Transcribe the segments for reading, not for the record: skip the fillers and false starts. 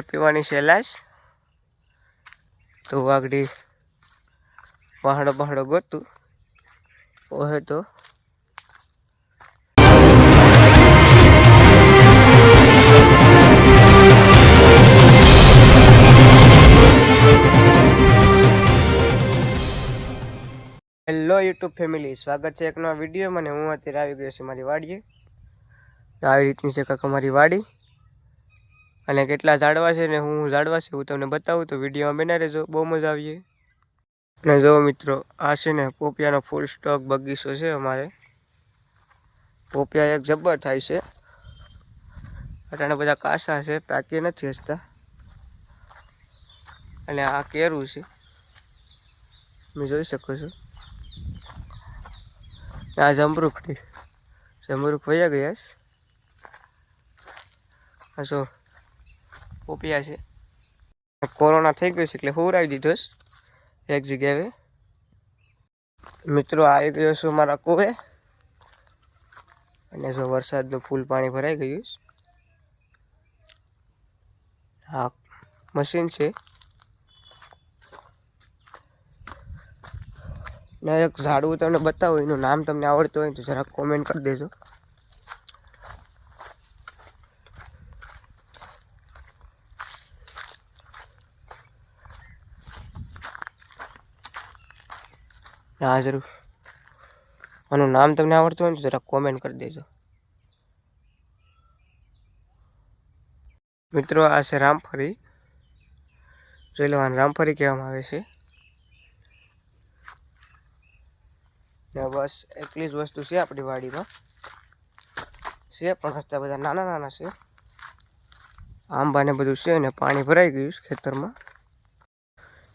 પીવાની સેલાશ તો વાગડી પહાડો પહાડો ગોતું ઓહે તો હેલો યુટ્યુબ ફેમિલી, સ્વાગત છે એક નવા વિડીયોમાં. અને હું અત્યારે આવી ગયો છું મારી વાડીએ. આવી રીતની છે કાંક અમારી વાડી, અને કેટલા ઝાડવા છે ને હું ઝાડવા છે હું તમને બતાવું, તો વિડીયોમાં બના રહેજો, બહુ મજા આવીએ. અને જો મિત્રો, આ છે ને પોપિયાનો ફૂલ સ્ટોક બગીચો છે અમારે. પોપિયા એક જબ્બર થાય છે, અટાણે બધા કાસા છે, પાકી નથી હસતા. અને આ કેરું છે, તમે જોઈ શકો છો. આ જમરૂખ વયા ગયા છે. જો પોપિયા છે, કોરોના થઈ ગયો છે એટલે હુરાવી દીધો છે એક જગ્યાએ. મિત્રો આવી ગયો છું મારા કૂવે, અને જો વરસાદનું ફૂલ પાણી ભરાઈ ગયું. હા, મશીન છે. ને એક ઝાડવું તમને બતાવું, એનું નામ તમને આવડતું હોય તો જરાક કોમેન્ટ કરી દેજો. હા જરૂર, આનું નામ તમને આવડતું હોય તો જરાક કોમેન્ટ કરી દેજો. મિત્રો આ છે રામફળી, જોઈ લેવાનું, રામફળી કહેવામાં આવે છે. ને બસ એટલી જ વસ્તુ છે આપણી વાડીમાં, છે પણ હસતા બધા નાના નાના છે. આંબાને બધું છે, ને પાણી ભરાઈ ગયું છે ખેતરમાં.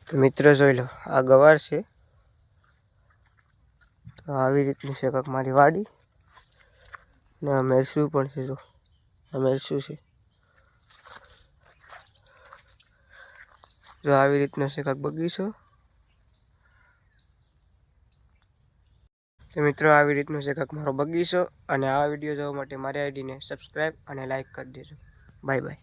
તો મિત્રો જોઈ લો, આ ગવાર છે. તો આવી રીતની છે કાંક મારી વાડી. ને આ મેરસું પણ છે, જો આ મેરસું છે. જો આવી રીતનો છે કાંક બગીચો. તો મિત્રો આવી રીતનો છે કાંક મારો બગીચો. અને આ વિડીયો જોવા માટે મારી આઈડીને સબસ્ક્રાઈબ અને લાઈક કરી દેજો. Bye bye.